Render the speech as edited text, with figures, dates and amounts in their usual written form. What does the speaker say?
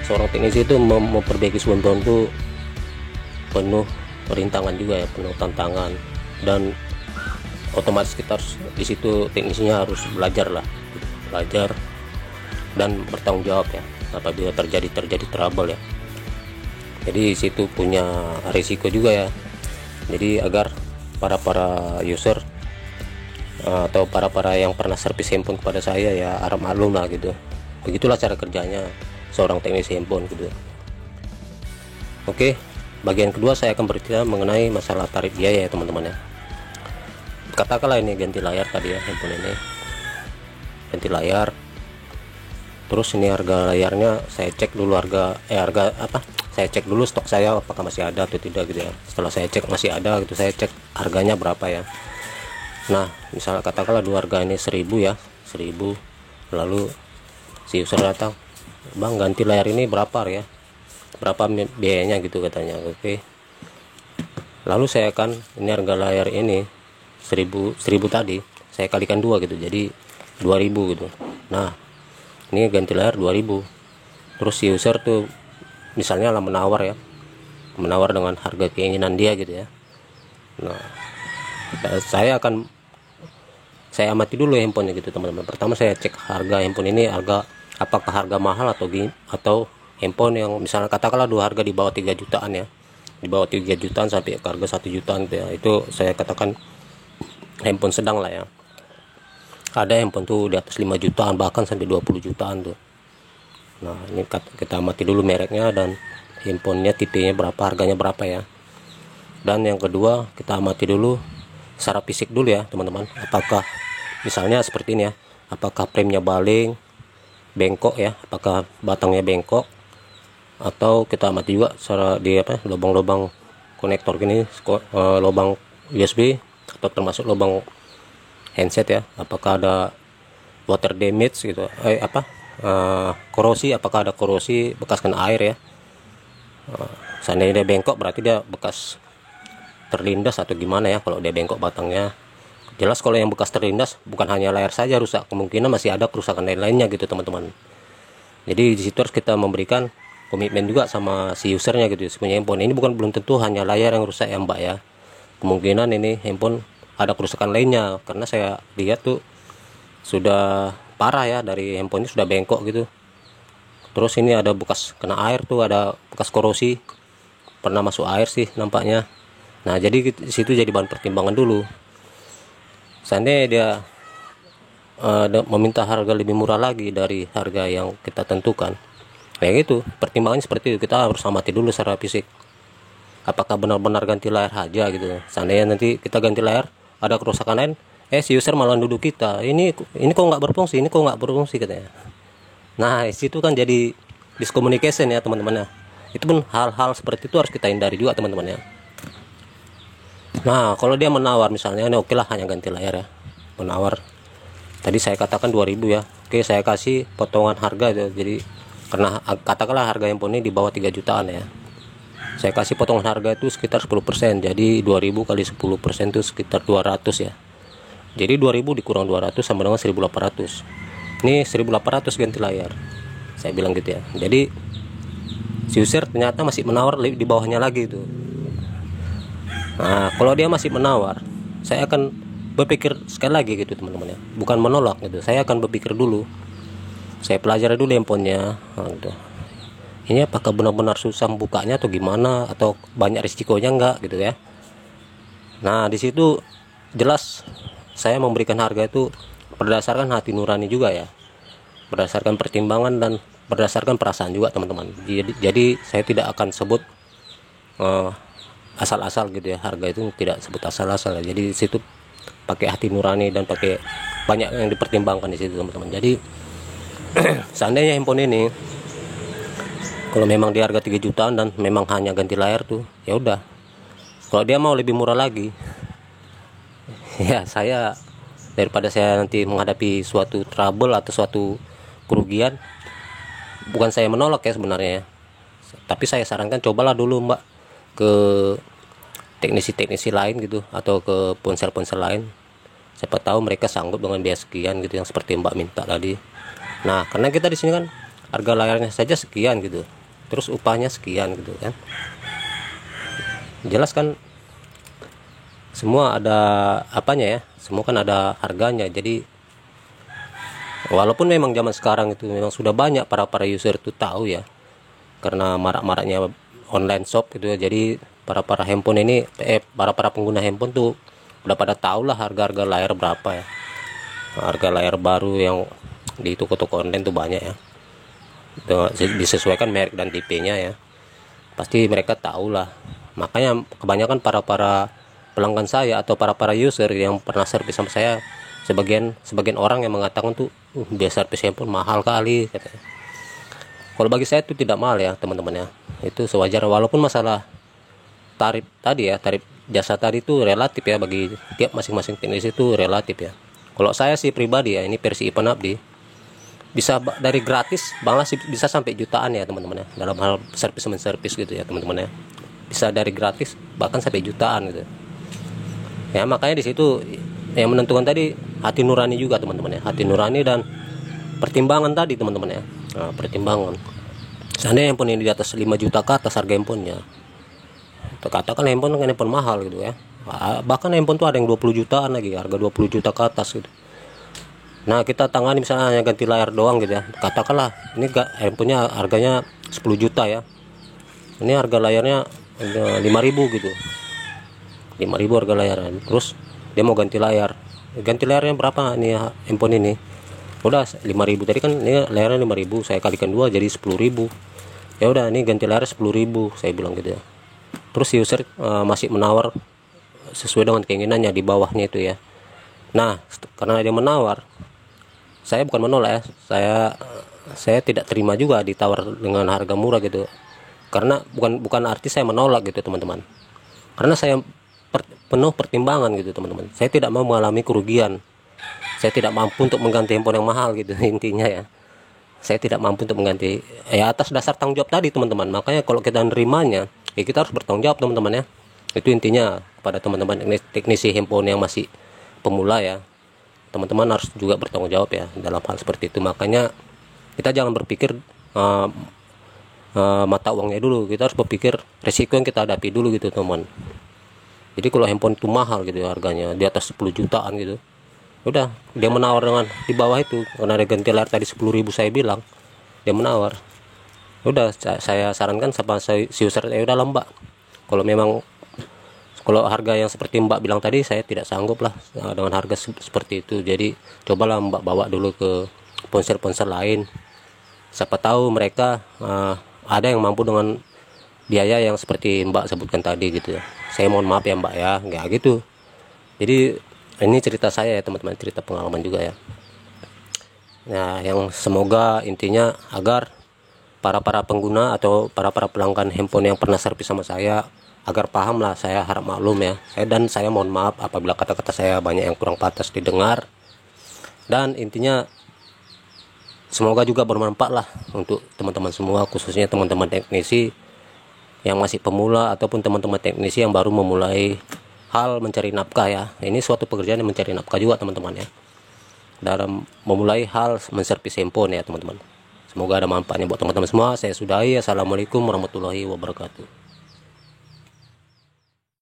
seorang teknisi itu memperbaiki sebuah handphone itu penuh perintangan juga ya, penuh tantangan, dan otomatis kita harus di situ teknisinya harus belajar dan bertanggung jawab ya apabila terjadi trouble ya. Jadi situ punya risiko juga ya. Jadi agar para user atau para yang pernah servis handphone kepada saya ya harap maklum lah gitu. Begitulah cara kerjanya seorang teknisi handphone gitu. Oke, bagian kedua saya akan bercerita mengenai masalah tarif biaya ya teman-teman ya. Katakanlah ini ganti layar tadi ya, handphone ini ganti layar, terus ini harga layarnya saya cek dulu saya cek dulu stok saya apakah masih ada atau tidak gitu ya. Setelah saya cek masih ada gitu, saya cek harganya berapa ya. Nah misalnya katakanlah dua harga ini 1000 ya, 1000. Lalu si user datang, bang ganti layar ini berapa ya, berapa biayanya gitu katanya. Oke, lalu saya akan ini harga layar ini 1000 tadi saya kalikan 2 gitu, jadi 2000 gitu. Nah ini ganti layar 2000, terus si user tuh misalnya lah menawar dengan harga keinginan dia gitu ya. Nah saya amati dulu handphonenya gitu teman-teman. Pertama saya cek harga handphone ini, apakah harga mahal atau handphone yang misalnya katakanlah dua harga di bawah 3 jutaan ya, di bawah 3 jutaan sampai ke harga 1 jutaan gitu ya, itu saya katakan handphone sedang lah ya. Ada handphone tuh di atas 5 jutaan bahkan sampai 20 jutaan tuh. Nah ini kita amati dulu mereknya dan handphonenya, tipenya berapa, harganya berapa ya. Dan yang kedua kita amati dulu secara fisik dulu ya teman-teman, apakah misalnya seperti ini ya, apakah framenya baling, bengkok ya, apakah batangnya bengkok, atau kita amati juga secara di lubang-lubang konektor gini, lubang USB atau termasuk lubang handset ya, apakah ada water damage gitu, korosi, apakah ada korosi bekas kena air ya. Seandainya dia bengkok berarti dia bekas terlindas atau gimana ya. Kalau dia bengkok batangnya, jelas kalau yang bekas terlindas bukan hanya layar saja rusak, kemungkinan masih ada kerusakan lain-lainnya gitu teman-teman. Jadi di situ harus kita memberikan komitmen juga sama si usernya gitu, si punya handphone ini belum tentu hanya layar yang rusak ya mbak ya, kemungkinan ini handphone ada kerusakan lainnya, karena saya lihat tuh sudah parah ya, dari handphone ini sudah bengkok gitu. Terus ini ada bekas kena air tuh, ada bekas korosi, pernah masuk air sih nampaknya. Nah jadi di situ jadi bahan pertimbangan dulu. Seandainya dia meminta harga lebih murah lagi dari harga yang kita tentukan, kayak gitu, pertimbangannya seperti itu. Kita harus amati dulu secara fisik, apakah benar-benar ganti layar aja gitu. Seandainya nanti kita ganti layar ada kerusakan lain, si user malah duduk kita, ini kok nggak berfungsi, katanya. Nah itu kan jadi miscommunication ya teman-teman ya. Itu pun hal-hal seperti itu harus kita hindari juga teman-teman ya. Nah kalau dia menawar misalnya, ini oke lah hanya ganti layar ya, menawar tadi saya katakan 2000 ya, oke saya kasih potongan harga ya. Jadi karena katakanlah harga handphone ini di bawah 3 jutaan ya, saya kasih potongan harga itu sekitar 10%, jadi 2000 kali 10% itu sekitar 200 ya. Jadi 2000 dikurang 200 sama dengan 1800. Ini 1800 ganti layar, saya bilang gitu ya. Jadi si user ternyata masih menawar di bawahnya lagi itu. Nah kalau dia masih menawar, saya akan berpikir sekali lagi gitu teman-teman ya, bukan menolak gitu, saya akan berpikir dulu, saya pelajari dulu handphonenya. Nah, gitu. Ini apakah benar-benar susah bukanya atau gimana, atau banyak risikonya enggak gitu ya. Nah di situ jelas saya memberikan harga itu berdasarkan hati nurani juga ya, berdasarkan pertimbangan dan berdasarkan perasaan juga teman-teman. Jadi saya tidak akan sebut asal-asal gitu ya, harga itu tidak sebut asal-asal ya. Jadi di situ pakai hati nurani dan pakai banyak yang dipertimbangkan di situ teman-teman. Jadi seandainya handphone ini kalau memang di harga 3 jutaan dan memang hanya ganti layar tuh, ya udah. Kalau dia mau lebih murah lagi, ya saya, daripada saya nanti menghadapi suatu trouble atau suatu kerugian, bukan saya menolak ya sebenarnya ya, tapi saya sarankan cobalah dulu mbak ke teknisi-teknisi lain gitu, atau ke ponsel-ponsel lain, siapa tahu mereka sanggup dengan biaya sekian gitu, yang seperti mbak minta tadi. Nah karena kita di sini kan harga layarnya saja sekian gitu, terus upahnya sekian gitu kan. Jelas kan semua ada apanya ya, semua kan ada harganya. Jadi walaupun memang zaman sekarang itu memang sudah banyak para user itu tahu ya, karena marak-maraknya online shop gitu ya. Jadi para handphone ini para pengguna handphone tuh udah pada tahu lah harga-harga layar berapa ya. Harga layar baru yang di toko-toko online tuh banyak ya, disesuaikan merek dan tipenya ya, pasti mereka tahu lah. Makanya kebanyakan para pelanggan saya atau para user yang pernah servis sama saya, sebagian orang yang mengatakan tuh biasa servis handphone mahal kali katanya. Kalau bagi saya itu tidak mahal ya teman-teman ya, itu sewajar. Walaupun masalah tarif tadi ya, tarif jasa tadi itu relatif ya, bagi tiap masing-masing teknisi itu relatif ya. Kalau saya sih pribadi ya, ini versi Ipan Abdi, bisa dari gratis malah bisa sampai jutaan ya teman-teman ya, dalam hal servis gitu ya teman-teman ya, bisa dari gratis bahkan sampai jutaan gitu ya. Makanya di situ yang menentukan tadi hati nurani juga teman-teman ya, hati nurani dan pertimbangan tadi teman-teman ya. Nah, pertimbangan seandainya handphone ini di atas 5 juta ke atas harga handphonenya, katakan handphone mahal gitu ya, bahkan handphone tuh ada yang 20 jutaan lagi, harga 20 juta ke atas gitu. Nah kita tangani misalnya hanya ganti layar doang gitu ya, katakanlah ini handphonenya harganya 10 juta ya, ini harga layarnya 5.000 gitu, 5.000 harga layar. Terus dia mau ganti layarnya berapa nih handphone ini, udah 5.000 tadi kan, ini layarnya 5.000, saya kalikan 2 jadi 10.000, ya udah ini ganti layar 10.000 saya bilang gitu ya. Terus user masih menawar sesuai dengan keinginannya di bawahnya itu ya. Nah karena dia menawar, saya bukan menolak ya, saya tidak terima juga ditawar dengan harga murah gitu, karena bukan arti saya menolak gitu teman-teman, karena saya penuh pertimbangan gitu teman-teman. Saya tidak mau mengalami kerugian, saya tidak mampu untuk mengganti handphone yang mahal gitu intinya ya. Saya tidak mampu untuk mengganti ya, atas dasar tanggung jawab tadi teman-teman. Makanya kalau kita nerimanya ya kita harus bertanggung jawab teman-teman ya. Itu intinya kepada teman-teman teknisi handphone yang masih pemula ya, teman-teman harus juga bertanggung jawab ya dalam hal seperti itu. Makanya kita jangan berpikir mata uangnya dulu, kita harus berpikir resiko yang kita hadapi dulu gitu teman. Jadi kalau handphone itu mahal gitu ya, harganya di atas 10 jutaan gitu, udah dia menawar dengan di bawah itu, karena ada ganti layar tadi 10.000 saya bilang, dia menawar. Udah saya sarankan sama si user, ya udah Mbak, kalau harga yang seperti Mbak bilang tadi saya tidak sanggup lah dengan harga seperti itu. Jadi cobalah Mbak bawa dulu ke ponsel-ponsel lain, siapa tahu mereka ada yang mampu dengan biaya yang seperti Mbak sebutkan tadi gitu ya. Saya mohon maaf ya Mbak ya, nggak gitu. Jadi ini cerita saya ya teman-teman, cerita pengalaman juga ya. Nah yang semoga intinya agar para pengguna atau para pelanggan handphone yang pernah servis sama saya agar paham lah, saya harap maklum ya. Saya mohon maaf apabila kata-kata saya banyak yang kurang pantas didengar. Dan intinya semoga juga bermanfaat lah untuk teman-teman semua, khususnya teman-teman teknisi yang masih pemula ataupun teman-teman teknisi yang baru memulai hal mencari nafkah ya. Ini suatu pekerjaan yang mencari nafkah juga teman-teman ya, dalam memulai hal menservis handphone ya teman-teman. Semoga ada manfaatnya buat teman-teman semua. Saya sudahi. Assalamualaikum warahmatullahi wabarakatuh.